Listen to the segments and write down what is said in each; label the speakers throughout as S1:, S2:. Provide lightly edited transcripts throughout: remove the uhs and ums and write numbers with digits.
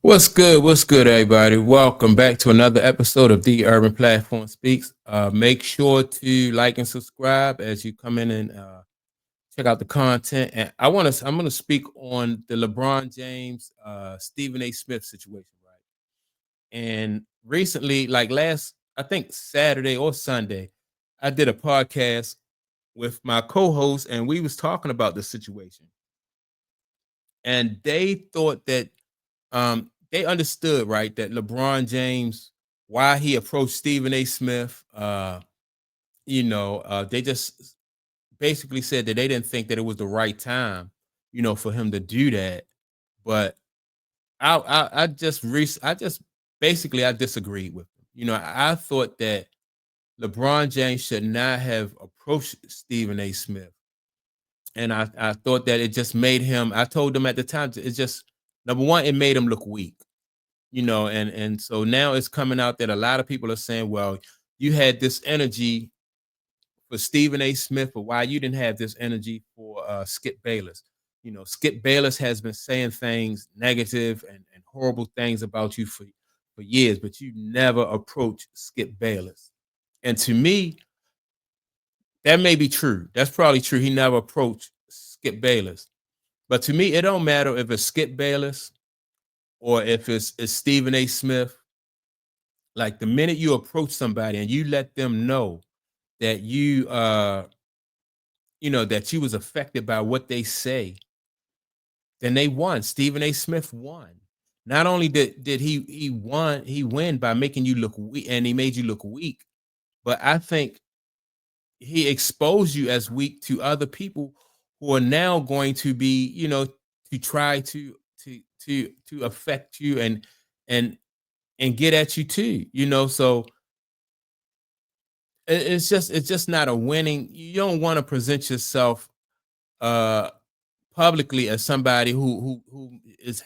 S1: What's good? What's good, everybody? Welcome back to another episode of The Urban Platform Speaks. Make sure to like and subscribe as you come in and check out the content. And I'm gonna speak on the LeBron James, Stephen A. Smith situation, right? And recently, like I think Saturday or Sunday, I did a podcast with my co-host, and we was talking about the situation. And they thought that they understood, right, that LeBron James, why he approached Stephen A. Smith, they just basically said that they didn't think that it was the right time, for him to do that. But I just basically I disagreed with him. I thought that LeBron James should not have approached Stephen A. Smith, and I thought that it just made him. I told them at the time, it's just number one, it made him look weak. And so now it's coming out that a lot of people are saying, well, you had this energy for Stephen A. Smith, but why you didn't have this energy for Skip Bayless. Skip Bayless has been saying things negative and horrible things about you for years, but you never approach Skip Bayless. And to me, that may be true. That's probably true. He never approached Skip Bayless. But to me, it don't matter if it's Skip Bayless or if it's Stephen A. Smith. Like the minute you approach somebody and you let them know that that you was affected by what they say, then they won. Stephen A. Smith won. Not only did he win by making you look weak, and he made you look weak, but I think he exposed you as weak to other people who are now going to be, to try to affect you and and get at you too. So it's just not a winning. You don't want to present yourself uh publicly as somebody who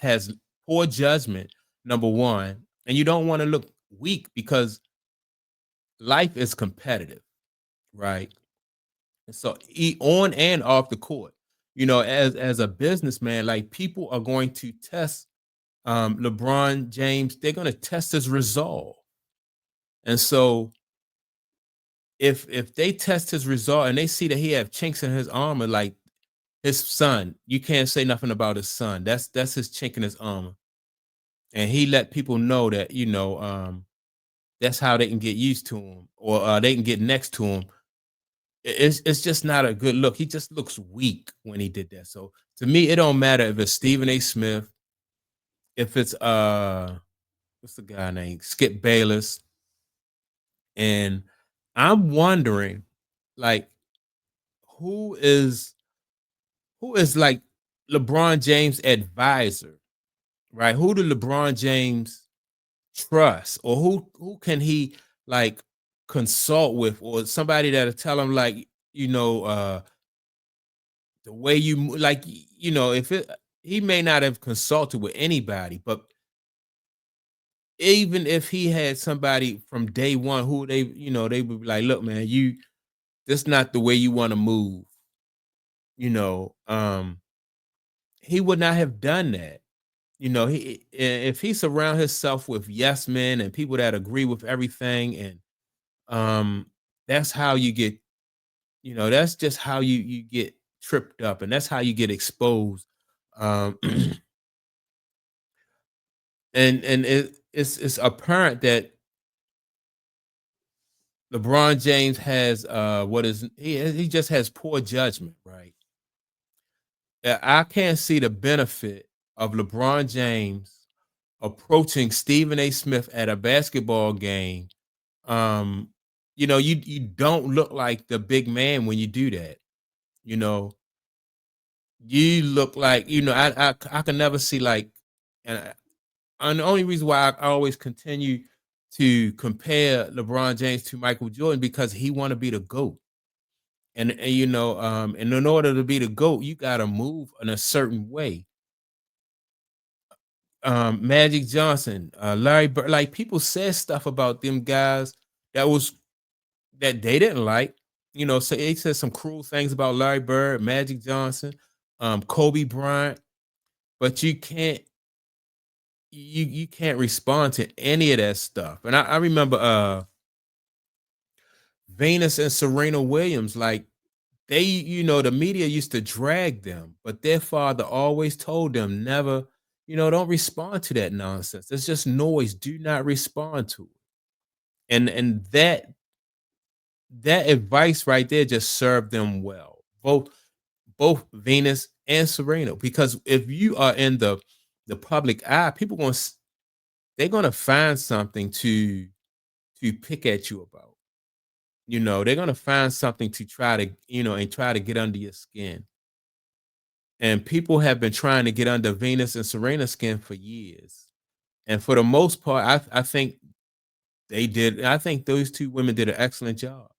S1: has poor judgment, number one, and you don't want to look weak because life is competitive, right? And so on and off the court, as a businessman, like people are going to test LeBron James, they're going to test his resolve. And so if they test his result and they see that he have chinks in his armor, like his son, you can't say nothing about his son. That's his chink in his armor, and he let people know that that's how they can get used to him or they can get next to him. It's just not a good look. He just looks weak when he did that. So to me, it don't matter if it's Stephen A. Smith, if it's what's the guy name, Skip Bayless, and I'm wondering, like, who is who is like LeBron James' advisor, right? Who do LeBron James trust, or who can he like consult with, or somebody that'll tell him like, the way like, if it he may not have consulted with anybody, but even if he had somebody from day one who they would be like, look, man, this not the way you want to move, you know, um, he would not have done that. If he surround himself with yes men and people that agree with everything, and um that's how you get, that's just how you get tripped up, and that's how you get exposed. And it's apparent that LeBron James has what is he just has poor judgment, right? I can't see the benefit of LeBron James approaching Stephen A. Smith at a basketball game. um you don't look like the big man when you do that. you know you look like, I can never see like, and the only reason why I always continue to compare LeBron James to Michael Jordan, because he want to be the GOAT. And in order to be the GOAT, you got to move in a certain way. Magic Johnson, Larry Bird, like people said stuff about them guys that was that they didn't like. So they said some cruel things about Larry Bird, Magic Johnson, Kobe Bryant, but you can't respond to any of that stuff. And I remember Venus and Serena Williams, like they, the media used to drag them, but their father always told them never, don't respond to that nonsense. It's just noise. Do not respond to it. And that advice right there just served them well. Both Venus and Serena, because if you are in the public eye, people they're gonna find something to pick at you about. They're gonna find something to try to, and try to get under your skin. And people have been trying to get under Venus and Serena's skin for years. And for the most part, I think they did. I think those two women did an excellent job.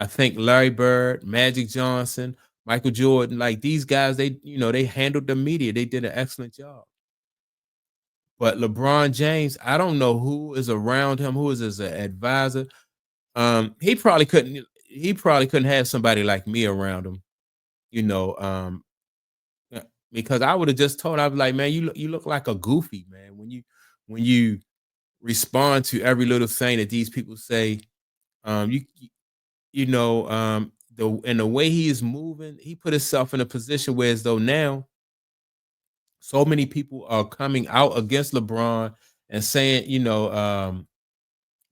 S1: I think Larry Bird, Magic Johnson, Michael Jordan, like these guys, they handled the media. They did an excellent job. But LeBron James, I don't know who is around him, who is his advisor. He probably couldn't have somebody like me around him, you know, um, because I would have just told. I'd be like, man, you look like a goofy man when you respond to every little thing that these people say. The way he is moving, he put himself in a position where as though now so many people are coming out against LeBron and saying,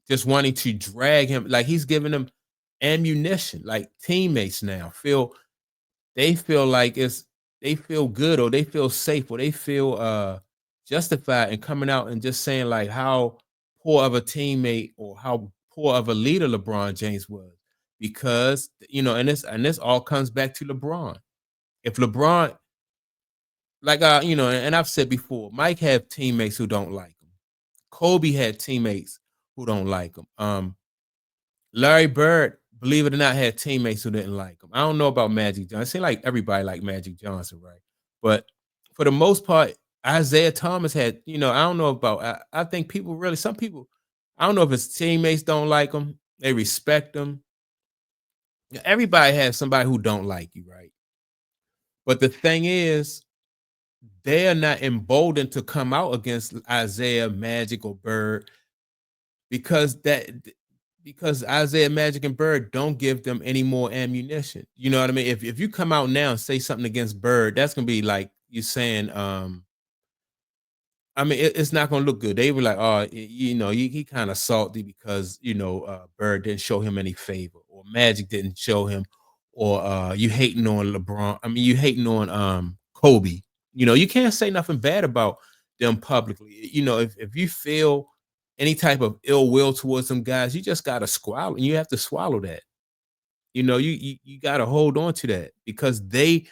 S1: just wanting to drag him, like he's giving them ammunition, like teammates now feel like they feel good, or they feel safe, or they feel justified in coming out and just saying like how poor of a teammate or how poor of a leader LeBron James was. Because and this all comes back to LeBron. If LeBron, like and I've said before, Mike had teammates who don't like him. Kobe had teammates who don't like him. Larry Bird, believe it or not, had teammates who didn't like him. I don't know about Magic Johnson. It seemed like everybody liked Magic Johnson, right? But for the most part, Isaiah Thomas had, I don't know about, I think people really, some people, I don't know if his teammates don't like him, they respect him. Everybody has somebody who don't like you, right? But the thing is, they are not emboldened to come out against Isaiah, Magic, or Bird because Isaiah, Magic, and Bird don't give them any more ammunition. You know what I mean? If you come out now and say something against Bird, that's gonna be like you saying, I mean, it's not gonna look good. They were like, oh, he kind of salty because Bird didn't show him any favor, or Magic didn't show him, or you hating on LeBron. I mean, you hating on Kobe. You can't say nothing bad about them publicly. If you feel any type of ill will towards some guys, you just gotta swallow, and you have to swallow that. You gotta hold on to that because they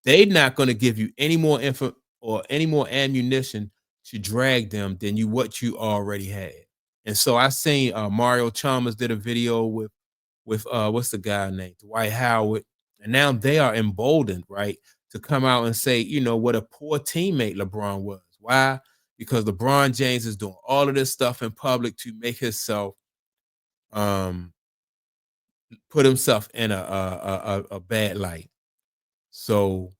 S1: not gonna give you any more info or any more ammunition to drag them than what you already had. And so I seen Mario Chalmers did a video with what's the guy named Dwight Howard, and now they are emboldened, right, to come out and say, what a poor teammate LeBron was. Why? Because LeBron James is doing all of this stuff in public to make himself um put himself in a bad light. So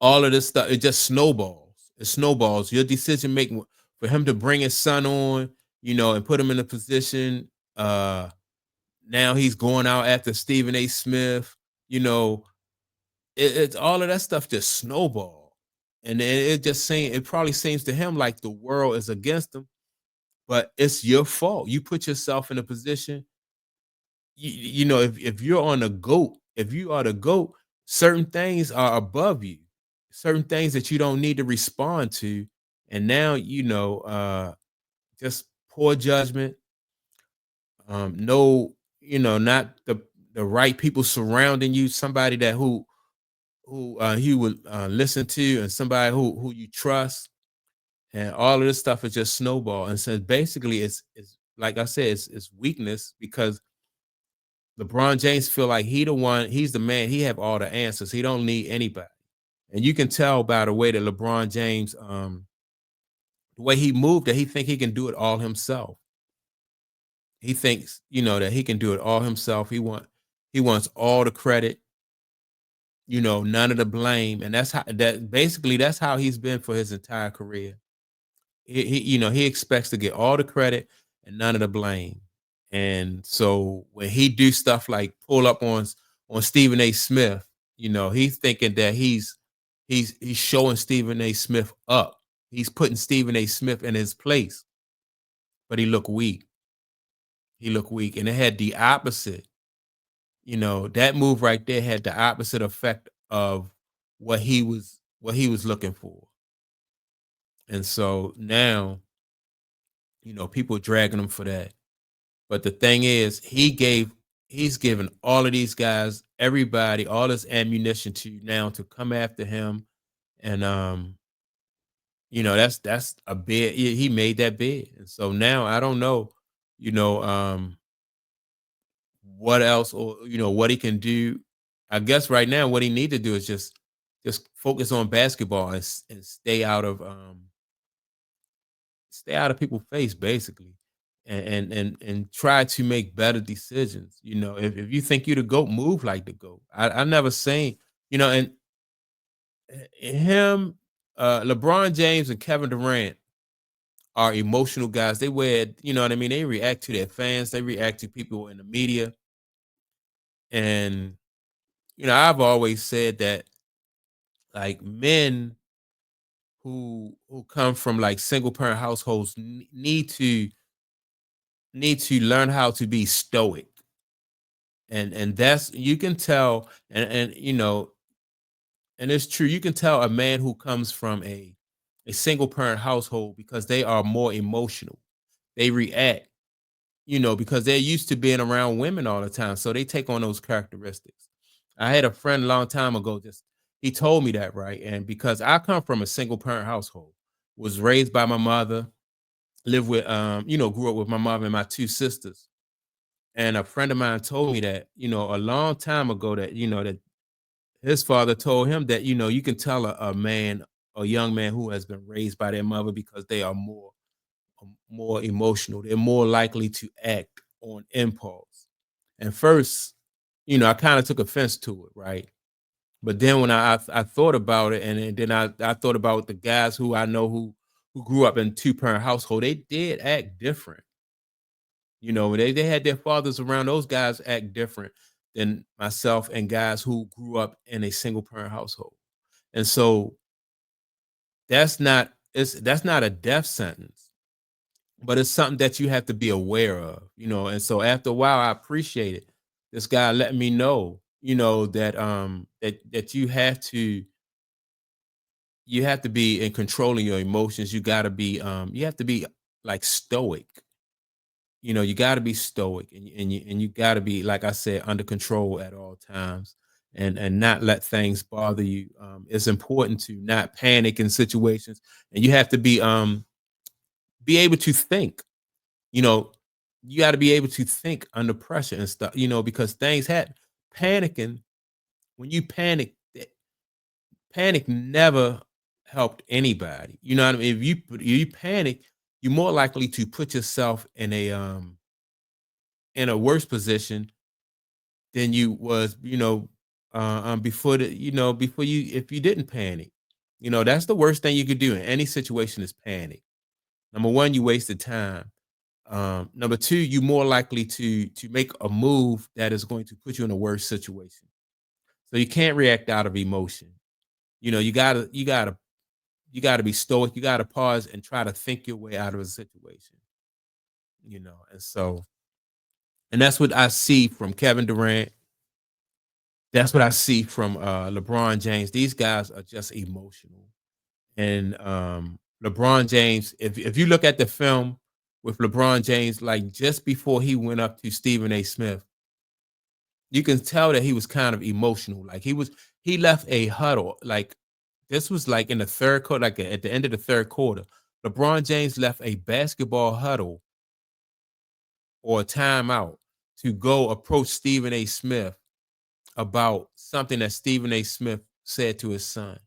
S1: all of this stuff, it just snowballs. It snowballs. Your decision making for him to bring his son on, and put him in a position. Now he's going out after Stephen A. Smith. You know, it's all of that stuff just snowball, and it probably seems to him like the world is against him, but it's your fault. You put yourself in a position. If you're on the goat, if you are the goat, certain things are above you, certain things that you don't need to respond to. And now, just poor judgment, no, not the right people surrounding you, somebody that who he would listen to, and somebody who you trust, and all of this stuff is just snowball. And so basically it's like I said, it's weakness because LeBron James feel like he's the man, he have all the answers. He don't need anybody. And you can tell by the way that LeBron James, the way he moved, that he think he can do it all himself. He thinks, that he can do it all himself. He wants all the credit, none of the blame. And that's how he's been for his entire career. he expects to get all the credit and none of the blame. And so when he do stuff like pull up on Stephen A. Smith, he's thinking that he's showing Stephen A. Smith up. He's putting Stephen A. Smith in his place, but he looked weak. He looked weak, and it had the opposite. That move right there had the opposite effect of what he was looking for. And so now, people dragging him for that. But the thing is, he's given all of these guys, everybody, all this ammunition to now to come after him. And that's a bid. He made that bid. And so now I don't know, you know, what else, or what he can do. I guess right now what he need to do is just focus on basketball and stay out of people's face, basically, and try to make better decisions. If you think you the goat, move like the goat. I never seen, and him, LeBron James and Kevin Durant are emotional guys. They wear, what I mean. They react to their fans. They react to people in the media, and I've always said that, like, men who come from like single parent households need to learn how to be stoic. And that's, you can tell, and it's true, you can tell a man who comes from a single parent household because they are more emotional. They react, because they're used to being around women all the time, so they take on those characteristics. I had a friend a long time ago, just he told me that, right? And because I come from a single parent household, was raised by my mother, lived with grew up with my mom and my two sisters. And a friend of mine told me that, a long time ago, that, that his father told him that, you can tell a young man who has been raised by their mother because they are more emotional. They're more likely to act on impulse. And first, I kind of took offense to it, right? But then when I thought about it, and then I thought about the guys who I know who grew up in two-parent household, they did act different. They had their fathers around. Those guys act different than myself and guys who grew up in a single parent household. And so that's not a death sentence, but it's something that you have to be aware of. And so after a while, I appreciated this guy letting me know, that you have to be in control of your emotions. You have to be like stoic. You got to be stoic, and you got to be, like I said, under control at all times, and not let things bother you. It's important to not panic in situations, and you have to be able to think. You know, you got to be able to think under pressure and stuff. Because things happen. Panicking, when you panic never helped anybody. You know what I mean? If you panic, you're more likely to put yourself in a worse position than you was, before before you, if you didn't panic. That's the worst thing you could do in any situation, is panic. Number one, you wasted time. Number two, you more likely to make a move that is going to put you in a worse situation. So you can't react out of emotion. You gotta be stoic. You gotta pause and try to think your way out of a situation. And that's what I see from Kevin Durant. That's what I see from LeBron James. These guys are just emotional. And LeBron James, if you look at the film with LeBron James, like just before he went up to Stephen A. Smith, you can tell that he was kind of emotional. Like he left a huddle. Like, this was like in the third quarter, like at the end of the third quarter. LeBron James left a basketball huddle or a timeout to go approach Stephen A. Smith about something that Stephen A. Smith said to his son.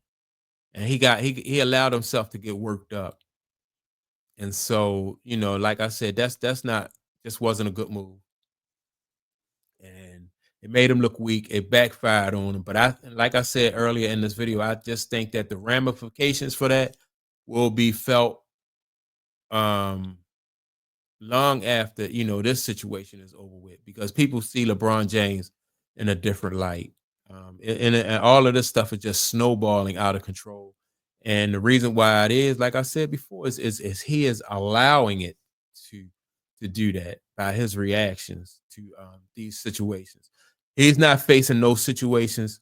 S1: And he allowed himself to get worked up. And so, like I said, that's not just wasn't a good move. And it made him look weak. It backfired on him. But like I said earlier in this video, I just think that the ramifications for that will be felt um long after, this situation is over with, because people see LeBron James in a different light. And all of this stuff is just snowballing out of control. And the reason why it is, like I said before, is he is allowing it to do that by his reactions to these situations. He's not facing those situations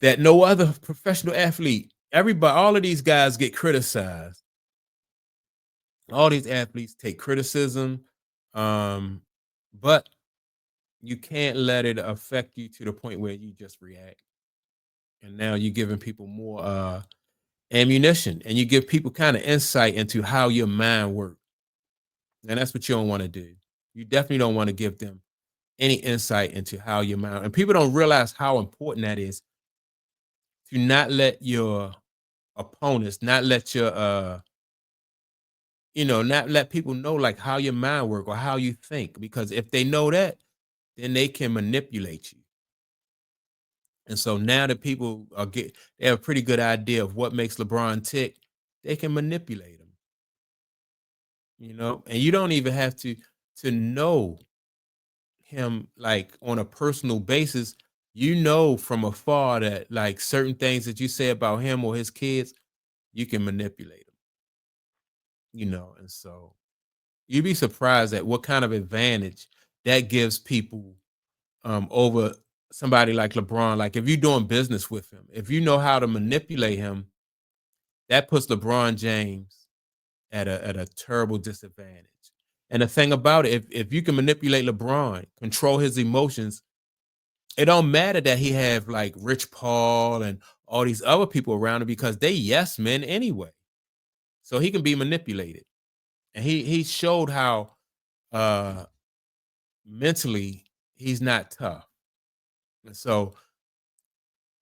S1: that no other professional athlete, everybody, all of these guys get criticized. All these athletes take criticism, um, but you can't let it affect you to the point where you just react. And now you're giving people more ammunition, and you give people kind of insight into how your mind works. And that's what you don't want to do. You definitely don't want to give them any insight into how your mind, and people don't realize how important that is, to not let your opponents, not let your not let people know like how your mind work or how you think, because if they know that, then they can manipulate you. And so now that people they have a pretty good idea of what makes LeBron tick, they can manipulate him, and you don't even have to know him like on a personal basis. You know from afar that like certain things that you say about him or his kids, you can manipulate them, and so you'd be surprised at what kind of advantage that gives people over somebody like LeBron. Like if you're doing business with him, if you know how to manipulate him, that puts LeBron James at a terrible disadvantage. And the thing about it, if you can manipulate LeBron, control his emotions, it don't matter that he have like Rich Paul and all these other people around him, because they yes men anyway. So he can be manipulated. And he showed how uh mentally he's not tough. And so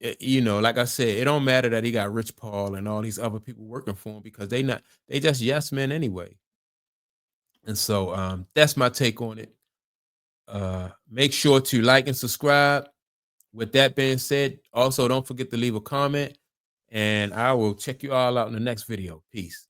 S1: like I said, it don't matter that he got Rich Paul and all these other people working for him, because they just yes men anyway. And so that's my take on it. Make sure to like and subscribe. With that being said, also don't forget to leave a comment, and I will check you all out in the next video. Peace.